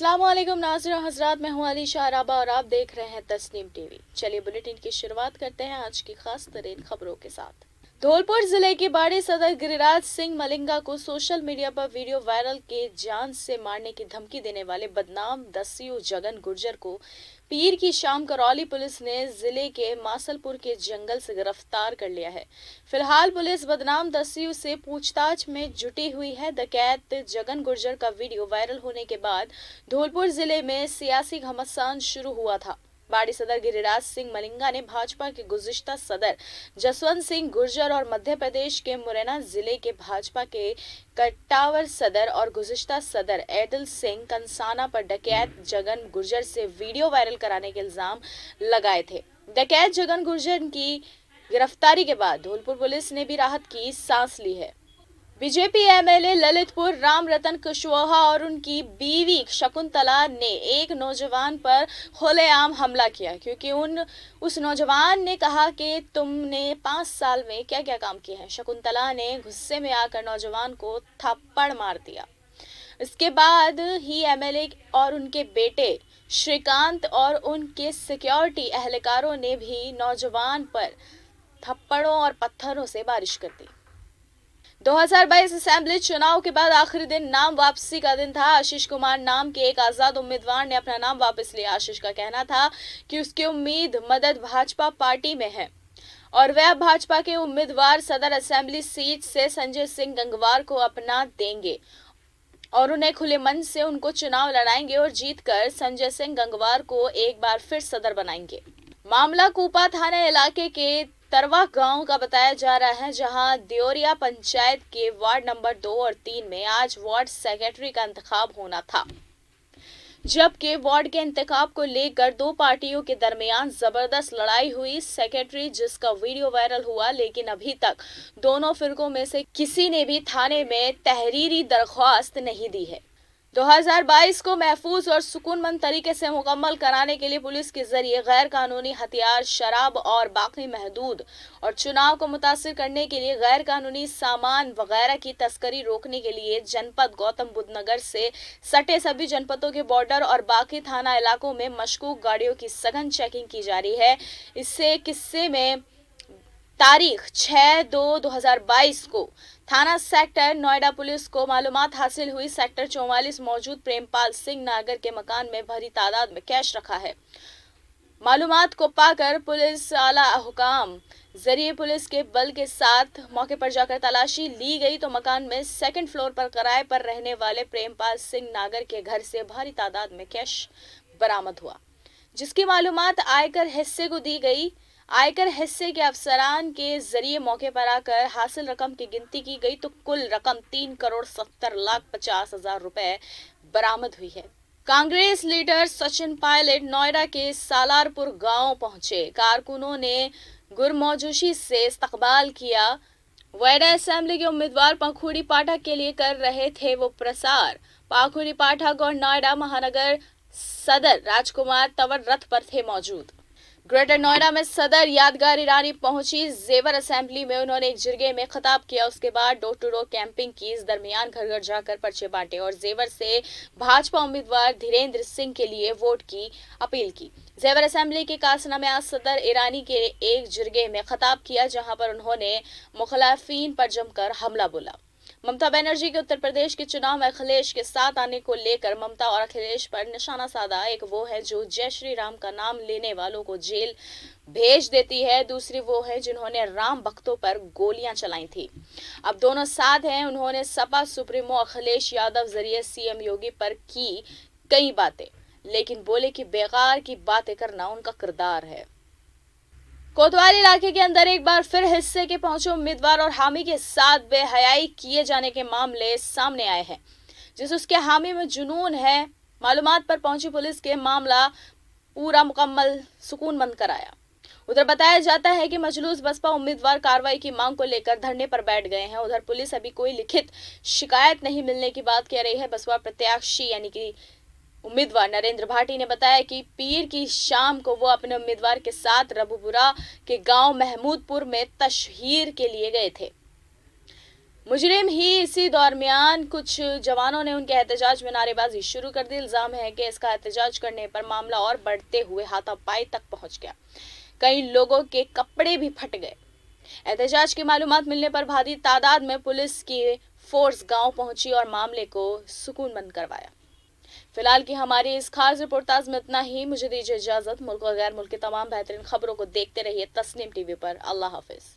अस्सलामुअलैकुम नाज़रीन हज़रात, मैं हूँ अली शाहराबा और आप देख रहे हैं तस्नीम टीवी। चलिए बुलेटिन की शुरुआत करते हैं आज की खास तरीन खबरों के साथ। धौलपुर जिले के बाड़ी सदर गिरिराज सिंह मलिंगा को सोशल मीडिया पर वीडियो वायरल के जान से मारने की धमकी देने वाले बदनाम दस्यु जगन गुर्जर को पीर की शाम करौली पुलिस ने जिले के मासलपुर के जंगल से गिरफ्तार कर लिया है। फिलहाल पुलिस बदनाम दस्यु से पूछताछ में जुटी हुई है। डकैत जगन गुर्जर का वीडियो वायरल होने के बाद धौलपुर जिले में सियासी घमासान शुरू हुआ था। बाड़ी सदर गिरिराज सिंह मलिंगा ने भाजपा के गुज़िश्ता सदर जसवंत सिंह गुर्जर और मध्य प्रदेश के मुरैना जिले के भाजपा के कट्टावर सदर और गुज़िश्ता सदर ऐदल सिंह कंसाना पर डकैत जगन गुर्जर से वीडियो वायरल कराने के इल्जाम लगाए थे। डकैत जगन गुर्जर की गिरफ्तारी के बाद धौलपुर पुलिस ने भी राहत की सांस ली है। बीजेपी एमएलए ललितपुर राम रतन कुशवाहा और उनकी बीवी शकुंतला ने एक नौजवान पर खुलेआम हमला किया, क्योंकि उस नौजवान ने कहा कि तुमने 5 साल में क्या क्या काम किए हैं। शकुंतला ने गुस्से में आकर नौजवान को थप्पड़ मार दिया। इसके बाद ही एमएलए और उनके बेटे श्रीकांत और उनके सिक्योरिटी एहलकारों ने भी नौजवान पर थप्पड़ों और पत्थरों से बारिश कर दी। 2022 असेंबली चुनाव के बाद आखिरी दिन नाम वापसी का दिन था। आशीष कुमार नाम के एक आजाद उम्मीदवार ने अपना नाम वापस लिया। आशीष का कहना था कि उसकी उम्मीद मदद भाजपा पार्टी में है और वह भाजपा के उम्मीदवार सदर असेंबली सीट से संजय सिंह गंगवार को अपना देंगे और उन्हें खुले मन से उनको चुनाव लड़ाएंगे और जीतकर संजय सिंह गंगवार को एक बार फिर सदर बनाएंगे। मामला कूपा थाना इलाके के तरवा गांव का बताया जा रहा है, जहां देओरिया पंचायत के वार्ड नंबर 2 और 3 में आज वार्ड सेक्रेटरी का इंतखाब होना था, जबकि वार्ड के इंतखाब को लेकर दो पार्टियों के दरमियान जबरदस्त लड़ाई हुई। सेक्रेटरी जिसका वीडियो वायरल हुआ, लेकिन अभी तक दोनों फिरकों में से किसी ने भी थाने में तहरीरी दरख्वास्त नहीं दी है। 2022 को महफूज और सुकूनमंद तरीके से मुकम्मल कराने के लिए पुलिस के जरिए गैर कानूनी हथियार, शराब और बाकी महदूद और चुनाव को मुतासिर करने के लिए गैर कानूनी सामान वगैरह की तस्करी रोकने के लिए जनपद गौतम बुद्ध नगर से सटे सभी जनपदों के बॉर्डर और बाकी थाना इलाकों में मशकूक गाड़ियों की सघन चेकिंग की जा रही है। इससे किस्से में तारीख 6/2/2022 को थाना सेक्टर नोएडा पुलिस को मालूमात हासिल हुई। सेक्टर 44 मौजूद प्रेमपाल सिंह नागर के मकान में भारी तादाद में कैश रखा है। मालूमात को पाकर पुलिस आला हुकाम जरिए पुलिस के बल के साथ मौके पर जाकर तलाशी ली गई तो मकान में सेकंड फ्लोर पर किराए पर रहने वाले प्रेमपाल सिंह नागर के घर से भारी तादाद में कैश बरामद हुआ, जिसकी मालूमात आयकर हिस्से को दी गई। आयकर हिस्से के अफसरान के जरिए मौके पर आकर हासिल रकम की गिनती की गई तो कुल रकम 3,70,50,000 रुपए बरामद हुई है। कांग्रेस लीडर सचिन पायलट नोएडा के सालारपुर गांव पहुंचे। कारकुनों ने गुरमौजूशी से इस्तकबाल किया। नोएडा असेंबली के उम्मीदवार पंखुड़ी पाठक के लिए कर रहे थे वो प्रसार। पंखुड़ी पाठक और नोएडा महानगर सदर राजकुमार तंवर रथ पर थे मौजूद। ग्रेटर नोएडा में सदर यादगार ईरानी पहुंची। जेवर असेंबली में उन्होंने एक जिरगे में खिताब किया। उसके बाद डोर टू डोर कैंपिंग की। इस दरमियान घर घर जाकर पर्चे बांटे और जेवर से भाजपा उम्मीदवार धीरेन्द्र सिंह के लिए वोट की अपील की। जेवर असेंबली के कासना में आज सदर ईरानी के एक जिरगे में खिताब किया, जहां पर उन्होंने मुखलाफिन पर जमकर हमला बोला। ममता बनर्जी के उत्तर प्रदेश के चुनाव में अखिलेश के साथ आने को लेकर ममता और अखिलेश पर निशाना साधा। एक वो है जो जय श्री राम का नाम लेने वालों को जेल भेज देती है, दूसरी वो है जिन्होंने राम भक्तों पर गोलियां चलाई थी। अब दोनों साथ हैं। उन्होंने सपा सुप्रीमो अखिलेश यादव जरिए सीएम योगी पर की कई बातें, लेकिन बोले कि बेकार की बातें करना उनका किरदार है। कोतवाली इलाके के अंदर एक बार फिर हिस्से के पहुंचे उम्मीदवार और हामी के साथ बेहयाई किए जाने के मामले सामने आए हैं, जिस उसके हामी में जुनून है। मालूमात पर पहुंची पुलिस के मामला पूरा मुकम्मल सुकूनमंद कराया। उधर बताया जाता है कि मजलूस बसपा उम्मीदवार कार्रवाई की मांग को लेकर धरने पर बैठ गए हैं। उधर पुलिस अभी कोई लिखित शिकायत नहीं मिलने की बात कह रही है। बसपा प्रत्याशी यानी कि उम्मीदवार नरेंद्र भाटी ने बताया कि पीर की शाम को वो अपने उम्मीदवार के साथ रबुपुरा के गांव महमूदपुर में तशहीर के लिए गए थे। मुजरिम ही इसी दरमियान कुछ जवानों ने उनके एहतजाज में नारेबाजी शुरू कर दी। इल्जाम है कि इसका एहतजाज करने पर मामला और बढ़ते हुए हाथापाई तक पहुंच गया। कई लोगों के कपड़े भी फट गए। एहतजाज की मालूमात मिलने पर भारी तादाद में पुलिस की फोर्स गांव पहुंची और मामले को सुकून बंद करवाया। फिलहाल की हमारी इस खास रिपोर्टाज में इतना ही। मुझे दीजिए इजाजत। मुल्क और गैर मुल्क की तमाम बेहतरीन खबरों को देखते रहिए तस्नीम टीवी पर। अल्लाह हाफिज।